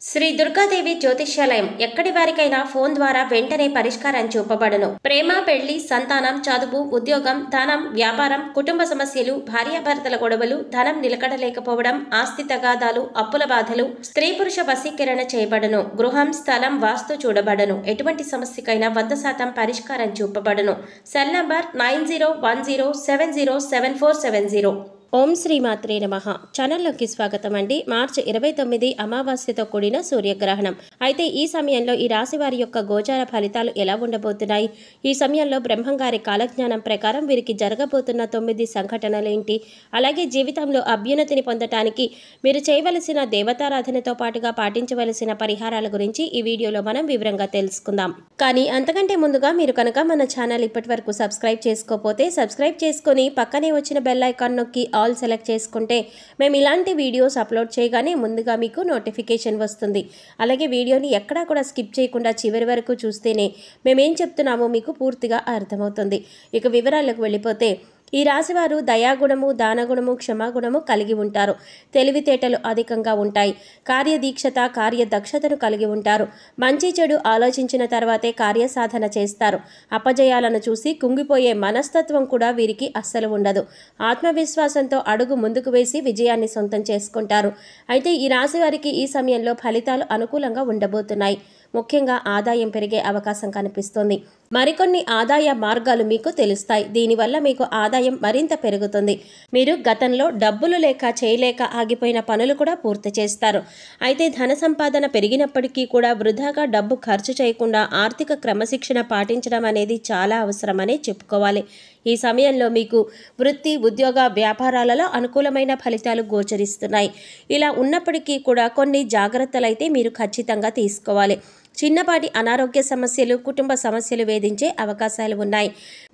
శ్రీ దుర్గాదేవి జ్యోతిష్యాలయం ఎక్కడి వారికైనా ఫోన్ ద్వారా వెంటనే పరిష్కారం చూపబడును. ప్రేమ, పెళ్లి, సంతానం, చదువు, ఉద్యోగం, ధనం, వ్యాపారం, కుటుంబ సమస్యలు, భార్యాభర్తల గొడవలు, ధనం నిలకడలేకపోవడం, ఆస్తి తగాదాలు, అప్పుల బాధలు, స్త్రీ పురుష వశీకరణ చేయబడును. గృహం, స్థలం, వాస్తు చూడబడును. ఎటువంటి సమస్యకైనా 100% పరిష్కారం చూపబడును. Cell number 9010707470. ఓం శ్రీ మాత్రే నమః. ఛానల్లోకి స్వాగతం అండి. మార్చి 29 అమావాస్యతో కూడిన సూర్యగ్రహణం. అయితే ఈ సమయంలో ఈ రాశి వారి యొక్క గోచార ఫలితాలు ఎలా ఉండబోతున్నాయి? ఈ సమయంలో బ్రహ్మంగారి కాలజ్ఞానం ప్రకారం వీరికి జరగబోతున్న 9 సంఘటనలేంటి? అలాగే జీవితంలో అభ్యున్నతిని పొందటానికి మీరు చేయవలసిన దేవతారాధనతో పాటుగా పాటించవలసిన పరిహారాల గురించి ఈ వీడియోలో మనం వివరంగా తెలుసుకుందాం. కానీ అంతకంటే ముందుగా మీరు కనుక మన ఛానల్ ఇప్పటి వరకు సబ్స్క్రైబ్ చేసుకోకపోతే సబ్స్క్రైబ్ చేసుకొని పక్కనే వచ్చిన బెల్ ఐకాన్ నొక్కి ఆల్ సెలెక్ట్ చేసుకుంటే మేము ఇలాంటి వీడియోస్ అప్లోడ్ చేయగానే ముందుగా మీకు నోటిఫికేషన్ వస్తుంది. అలాగే వీడియోని ఎక్కడా కూడా స్కిప్ చేయకుండా చివరి వరకు చూస్తేనే మేమేం చెప్తున్నామో మీకు పూర్తిగా అర్థమవుతుంది. ఇక వివరాలకు వెళ్ళిపోతే ఈ రాశివారు దయాగుణము, దానగుణము, క్షమాగుణము కలిగి ఉంటారు. తెలివితేటలు అధికంగా ఉంటాయి. కార్యదీక్షత, కార్యదక్షతను కలిగి ఉంటారు. మంచి చెడు ఆలోచించిన తర్వాతే కార్యసాధన చేస్తారు. అపజయాలను చూసి కుంగిపోయే మనస్తత్వం కూడా వీరికి అస్సలు ఉండదు. ఆత్మవిశ్వాసంతో అడుగు ముందుకు వేసి విజయాన్ని సొంతం చేసుకుంటారు. అయితే ఈ రాశి వారికి ఈ సమయంలో ఫలితాలు అనుకూలంగా ఉండబోతున్నాయి. ముఖ్యంగా ఆదాయం పెరిగే అవకాశం కనిపిస్తుంది. మరికొన్ని ఆదాయ మార్గాలు మీకు తెలుస్తాయి. దీనివల్ల మీకు ఆదాయం మరింత పెరుగుతుంది. మీరు గతంలో డబ్బులు లేక చేయలేక ఆగిపోయిన పనులు కూడా పూర్తి చేస్తారు. అయితే ధన సంపాదన పెరిగినప్పటికీ కూడా వృధాగా డబ్బు ఖర్చు చేయకుండా ఆర్థిక క్రమశిక్షణ పాటించడం అనేది చాలా అవసరమనే చెప్పుకోవాలి. ఈ సమయంలో మీకు వృత్తి, ఉద్యోగ, వ్యాపారాలలో అనుకూలమైన ఫలితాలు గోచరిస్తున్నాయి. ఇలా ఉన్నప్పటికీ కూడా కొన్ని జాగ్రత్తలైతే మీరు ఖచ్చితంగా తీసుకోవాలి. చిన్నపాటి అనారోగ్య సమస్యలు, కుటుంబ సమస్యలు వేధించే అవకాశాలు ఉన్నాయి.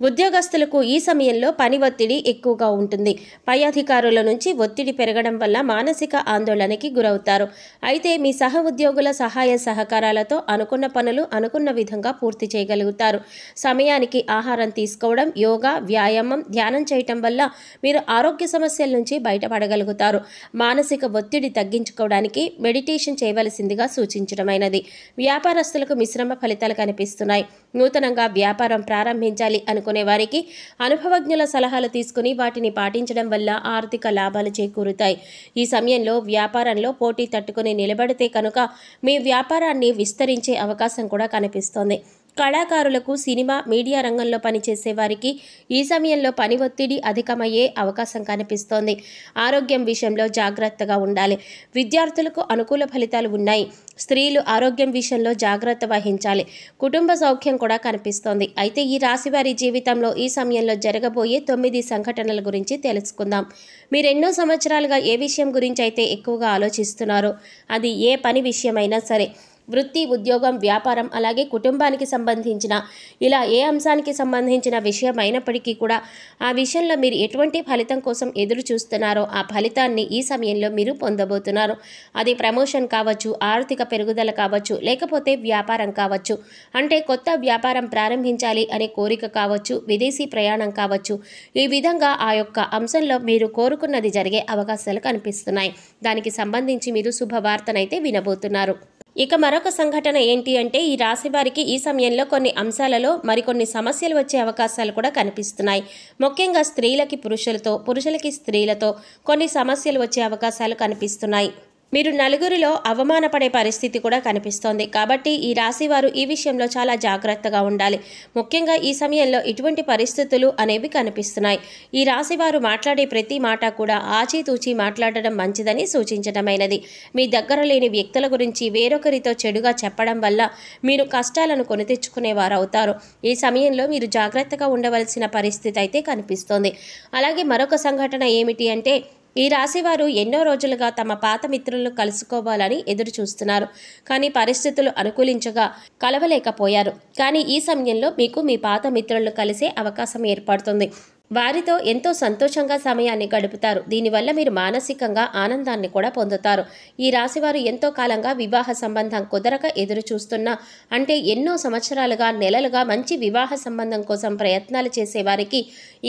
ఉద్యోగస్తులకు ఈ సమయంలో పని ఒత్తిడి ఎక్కువగా ఉంటుంది. పై అధికారుల నుంచి ఒత్తిడి పెరగడం వల్ల మానసిక ఆందోళనకి గురవుతారు. అయితే మీ సహ ఉద్యోగుల సహాయ సహకారాలతో అనుకున్న పనులు అనుకున్న విధంగా పూర్తి చేయగలుగుతారు. సమయానికి ఆహారం తీసుకోవడం, యోగా, వ్యాయామం, ధ్యానం చేయటం వల్ల మీరు ఆరోగ్య సమస్యల నుంచి బయటపడగలుగుతారు. మానసిక ఒత్తిడి తగ్గించుకోవడానికి మెడిటేషన్ చేయవలసిందిగా సూచించడమైనది. వ్యాపారస్తులకు మిశ్రమ ఫలితాలు కనిపిస్తున్నాయి. నూతనంగా వ్యాపారం ప్రారంభించాలి అనుకునే వారికి అనుభవజ్ఞుల సలహాలు తీసుకుని వాటిని పాటించడం వల్ల ఆర్థిక లాభాలు చేకూరుతాయి. ఈ సమయంలో వ్యాపారంలో పోటీ తట్టుకుని నిలబడితే కనుక మీ వ్యాపారాన్ని విస్తరించే అవకాశం కూడా కనిపిస్తోంది. కళాకారులకు, సినిమా, మీడియా రంగంలో పనిచేసే వారికి ఈ సమయంలో పని ఒత్తిడి అధికమయ్యే అవకాశం కనిపిస్తోంది. ఆరోగ్యం విషయంలో జాగ్రత్తగా ఉండాలి. విద్యార్థులకు అనుకూల ఫలితాలు ఉన్నాయి. స్త్రీలు ఆరోగ్యం విషయంలో జాగ్రత్త వహించాలి. కుటుంబ సౌఖ్యం కూడా కనిపిస్తోంది. అయితే ఈ రాశివారి జీవితంలో ఈ సమయంలో జరగబోయే 9 సంఘటనల గురించి తెలుసుకుందాం. మీరు ఎన్నో సంవత్సరాలుగా ఏ విషయం గురించి అయితే ఎక్కువగా ఆలోచిస్తున్నారో, అది ఏ పని విషయమైనా సరే, వృత్తి, ఉద్యోగం, వ్యాపారం, అలాగే కుటుంబానికి సంబంధించిన ఇలా ఏ అంశానికి సంబంధించిన విషయం అయినప్పటికీ కూడా ఆ విషయంలో మీరు ఎటువంటి ఫలితం కోసం ఎదురు చూస్తున్నారో ఆ ఫలితాన్ని ఈ సమయంలో మీరు పొందబోతున్నారు. అది ప్రమోషన్ కావచ్చు, ఆర్థిక పెరుగుదల కావచ్చు, లేకపోతే వ్యాపారం కావచ్చు. అంటే కొత్త వ్యాపారం ప్రారంభించాలి అనే కోరిక కావచ్చు, విదేశీ ప్రయాణం కావచ్చు. ఈ విధంగా ఆ యొక్క అంశంలో మీరు కోరుకున్నది జరిగే అవకాశాలు కనిపిస్తున్నాయి. దానికి సంబంధించి మీరు శుభవార్తనైతే వినబోతున్నారు. ఇక మరొక సంఘటన ఏంటి అంటే ఈ రాశి వారికి ఈ సమయంలో కొన్ని అంశాలలో మరికొన్ని సమస్యలు వచ్చే అవకాశాలు కూడా కనిపిస్తున్నాయి. ముఖ్యంగా స్త్రీలకి పురుషులతో, పురుషులకి స్త్రీలతో కొన్ని సమస్యలు వచ్చే అవకాశాలు కనిపిస్తున్నాయి. మీరు నలుగురిలో అవమానపడే పరిస్థితి కూడా కనిపిస్తోంది. కాబట్టి ఈ రాశివారు ఈ విషయంలో చాలా జాగ్రత్తగా ఉండాలి. ముఖ్యంగా ఈ సమయంలో ఇటువంటి పరిస్థితులు అనేవి కనిపిస్తున్నాయి. ఈ రాశివారు మాట్లాడే ప్రతి మాట కూడా ఆచితూచి మాట్లాడడం మంచిదని సూచించడమైనది. మీ దగ్గర లేని వ్యక్తుల గురించి వేరొకరితో చెడుగా చెప్పడం వల్ల మీరు కష్టాలను కొని తెచ్చుకునేవారు అవుతారు. ఈ సమయంలో మీరు జాగ్రత్తగా ఉండవలసిన పరిస్థితి అయితే కనిపిస్తోంది. అలాగే మరొక సంఘటన ఏమిటి అంటే ఈ రాశివారు ఎన్నో రోజులుగా తమ పాత మిత్రులను కలుసుకోవాలని ఎదురు చూస్తున్నారు. కానీ పరిస్థితులు అనుకూలించగా కలవలేకపోయారు. కానీ ఈ సమయంలో మీకు మీ పాత మిత్రులను కలిసే అవకాశం ఏర్పడుతుంది. వారితో ఎంతో సంతోషంగా సమయాన్ని గడుపుతారు. దీనివల్ల మీరు మానసికంగా ఆనందాన్ని కూడా పొందుతారు. ఈ రాశివారు ఎంతో కాలంగా వివాహ సంబంధం కుదరక ఎదురు చూస్తున్నా, అంటే ఎన్నో సంవత్సరాలుగా, నెలలుగా మంచి వివాహ సంబంధం కోసం ప్రయత్నాలు చేసేవారికి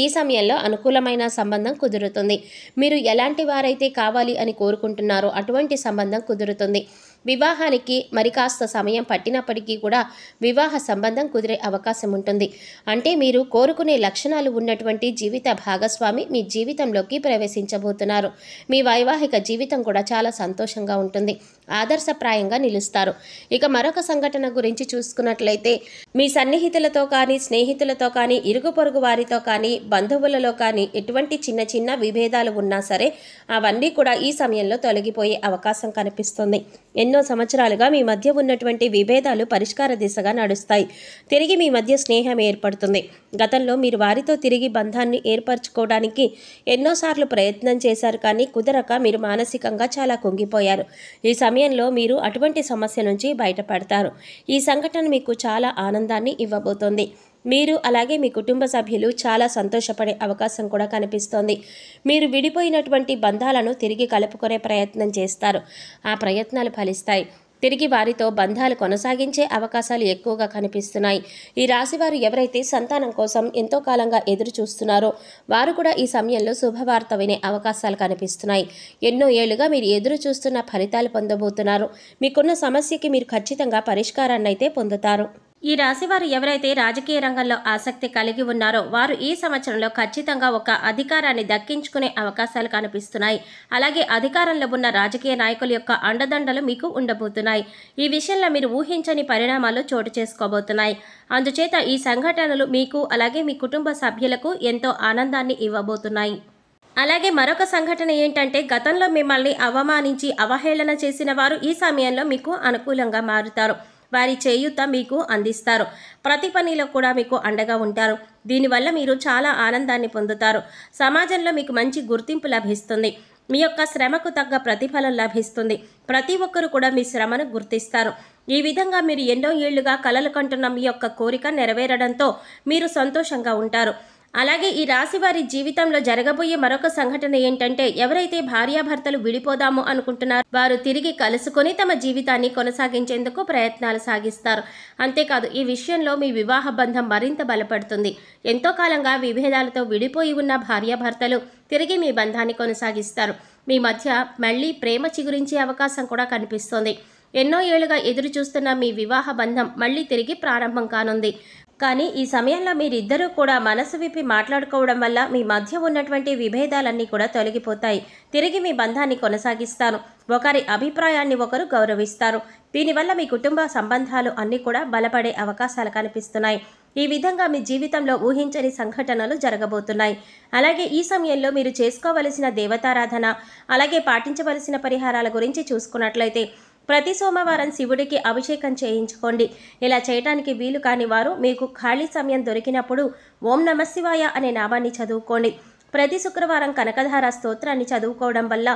ఈ సమయంలో అనుకూలమైన సంబంధం కుదురుతుంది. మీరు ఎలాంటి వారైతే కావాలి అని కోరుకుంటున్నారో అటువంటి సంబంధం కుదురుతుంది. వివాహానికి మరి కాస్త సమయం పట్టినప్పటికీ కూడా వివాహ సంబంధం కుదిరే అవకాశం ఉంటుంది. అంటే మీరు కోరుకునే లక్షణాలు ఉన్నటువంటి జీవిత భాగస్వామి మీ జీవితంలోకి ప్రవేశించబోతున్నారు. మీ వైవాహిక జీవితం కూడా చాలా సంతోషంగా ఉంటుంది. ఆదర్శప్రాయంగా నిలుస్తారు. ఇక మరొక సంఘటన గురించి చూసుకున్నట్లయితే మీ సన్నిహితులతో కానీ, స్నేహితులతో కానీ, ఇరుగు పొరుగు వారితో కానీ, బంధువులలో కానీ ఎటువంటి చిన్న చిన్న విభేదాలు ఉన్నా సరే అవన్నీ కూడా ఈ సమయంలో తొలగిపోయే అవకాశం కనిపిస్తుంది. ఎన్నో సంవత్సరాలుగా మీ మధ్య ఉన్నటువంటి విభేదాలు పరిష్కార దిశగా నడుస్తాయి. తిరిగి మీ మధ్య స్నేహం ఏర్పడుతుంది. గతంలో మీరు వారితో తిరిగి బంధాన్ని ఏర్పరచుకోవడానికి ఎన్నోసార్లు ప్రయత్నం చేశారు, కానీ కుదరక మీరు మానసికంగా చాలా కుంగిపోయారు. ఈ సమయంలో మీరు అటువంటి సమస్య నుంచి బయటపడతారు. ఈ సంఘటన మీకు చాలా ఆనందాన్ని ఇవ్వబోతోంది. మీరు అలాగే మీ కుటుంబ సభ్యులు చాలా సంతోషపడే అవకాశం కూడా కనిపిస్తోంది. మీరు విడిపోయినటువంటి బంధాలను తిరిగి కలుపుకునే ప్రయత్నం చేస్తారు. ఆ ప్రయత్నాలు ఫలిస్తాయి. తిరిగి వారితో బంధాలు కొనసాగించే అవకాశాలు ఎక్కువగా కనిపిస్తున్నాయి. ఈ రాశివారు ఎవరైతే సంతానం కోసం ఎంతో కాలంగా ఎదురు చూస్తున్నారో వారు కూడా ఈ సమయంలో శుభవార్త వినే అవకాశాలు కనిపిస్తున్నాయి. ఎన్నో ఏళ్లుగా మీరు ఎదురు చూస్తున్న ఫలితాలు పొందబోతున్నారు. మీకున్న సమస్యకి మీరు ఖచ్చితంగా పరిష్కారాన్ని అయితే పొందుతారు. ఈ రాశివారు ఎవరైతే రాజకీయ రంగంలో ఆసక్తి కలిగి ఉన్నారో వారు ఈ సంవత్సరంలో ఖచ్చితంగా ఒక అధికారాన్ని దక్కించుకునే అవకాశాలు కనిపిస్తున్నాయి. అలాగే అధికారంలో ఉన్న రాజకీయ నాయకుల యొక్క అండదండలు మీకు ఉండబోతున్నాయి. ఈ విషయంలో మీరు ఊహించని పరిణామాలు చోటు చేసుకోబోతున్నాయి. అందుచేత ఈ సంఘటనలు మీకు అలాగే మీ కుటుంబ సభ్యులకు ఎంతో ఆనందాన్ని ఇవ్వబోతున్నాయి. అలాగే మరొక సంఘటన ఏంటంటే గతంలో మిమ్మల్ని అవమానించి అవహేళన చేసిన వారు ఈ సమయంలో మీకు అనుకూలంగా మారుతారు. వారి చేయూత మీకు అందిస్తారు. ప్రతి పనిలో కూడా మీకు అండగా ఉంటారు. దీనివల్ల మీరు చాలా ఆనందాన్ని పొందుతారు. సమాజంలో మీకు మంచి గుర్తింపు లభిస్తుంది. మీ యొక్క శ్రమకు తగ్గ ప్రతిఫలం లభిస్తుంది. ప్రతి ఒక్కరూ కూడా మీ శ్రమను గుర్తిస్తారు. ఈ విధంగా మీరు ఎన్నో ఏళ్లుగా కలలు కంటున్న మీ యొక్క కోరిక నెరవేరడంతో మీరు సంతోషంగా ఉంటారు. అలాగే ఈ రాశి వారి జీవితంలో జరగబోయే మరొక సంఘటన ఏంటంటే ఎవరైతే భార్యాభర్తలు విడిపోదాము అనుకుంటున్నారో వారు తిరిగి కలుసుకొని తమ జీవితాన్ని కొనసాగించేందుకు ప్రయత్నాలు సాగిస్తారు. అంతేకాదు ఈ విషయంలో మీ వివాహ బంధం మరింత బలపడుతుంది. ఎంతో కాలంగా విభేదాలతో విడిపోయి ఉన్న భార్యాభర్తలు తిరిగి మీ బంధాన్ని కొనసాగిస్తారు. మీ మధ్య మళ్ళీ ప్రేమ చిగురించే అవకాశం కూడా కనిపిస్తోంది. ఎన్నో ఏళ్లుగా ఎదురు చూస్తున్న మీ వివాహ బంధం మళ్ళీ తిరిగి ప్రారంభం కానుంది. కానీ ఈ సమయంలో మీరిద్దరూ కూడా మనసు విప్పి మాట్లాడుకోవడం వల్ల మీ మధ్య ఉన్నటువంటి విభేదాలన్నీ కూడా తొలగిపోతాయి. తిరిగి మీ బంధాన్ని కొనసాగిస్తారు. ఒకరి అభిప్రాయాన్ని ఒకరు గౌరవిస్తారు. దీనివల్ల మీ కుటుంబ సంబంధాలు అన్నీ కూడా బలపడే అవకాశాలు కనిపిస్తున్నాయి. ఈ విధంగా మీ జీవితంలో ఊహించని సంఘటనలు జరగబోతున్నాయి. అలాగే ఈ సమయంలో మీరు చేసుకోవలసిన దేవతారాధన అలాగే పాటించవలసిన పరిహారాల గురించి చూసుకున్నట్లయితే ప్రతి సోమవారం శివుడికి అభిషేకం చేయించుకోండి. ఇలా చేయడానికి వీలు కాని వారు మీకు ఖాళీ సమయం దొరికినప్పుడు ఓం నమఃశివాయ అనే నామాన్ని చదువుకోండి. ప్రతి శుక్రవారం కనకధార స్తోత్రాన్ని చదువుకోవడం వల్ల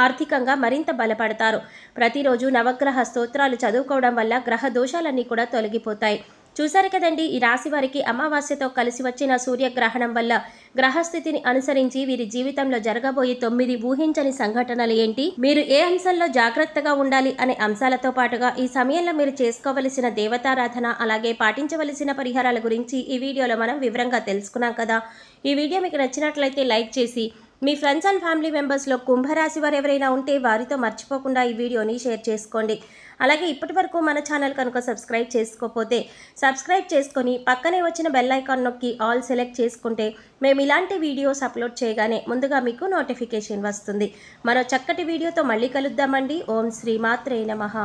ఆర్థికంగా మరింత బలపడతారు. ప్రతిరోజు నవగ్రహ స్తోత్రాలు చదువుకోవడం వల్ల గ్రహ దోషాలన్నీ కూడా తొలగిపోతాయి. చూశారు కదండి, ఈ రాశి వారికి అమావాస్యతో కలిసి వచ్చిన సూర్యగ్రహణం వల్ల గ్రహస్థితిని అనుసరించి వీరి జీవితంలో జరగబోయే 9 ఊహించని సంఘటనలు ఏంటి, మీరు ఏ అంశంలో జాగ్రత్తగా ఉండాలి అనే అంశాలతో పాటుగా ఈ సమయంలో మీరు చేసుకోవలసిన దేవతారాధన అలాగే పాటించవలసిన పరిహారాల గురించి ఈ వీడియోలో మనం వివరంగా తెలుసుకున్నాం కదా. ఈ వీడియో మీకు నచ్చినట్లయితే లైక్ చేసి మీ ఫ్రెండ్స్ అండ్ ఫ్యామిలీ మెంబర్స్లో కుంభరాశి వారు ఎవరైనా ఉంటే వారితో మర్చిపోకుండా ఈ వీడియోని షేర్ చేసుకోండి. అలాగే ఇప్పటి వరకు మన ఛానల్ కనుక సబ్స్క్రైబ్ చేసుకోకపోతే సబ్స్క్రైబ్ చేసుకొని పక్కనే వచ్చిన బెల్ ఐకాన్ నొక్కి ఆల్ సెలెక్ట్ చేసుకుంటే మేము ఇలాంటి వీడియోస్ అప్లోడ్ చేయగానే ముందుగా మీకు నోటిఫికేషన్ వస్తుంది. మరో చక్కటి వీడియోతో మళ్ళీ కలుద్దామండి. ఓం శ్రీ మాత్రే నమః.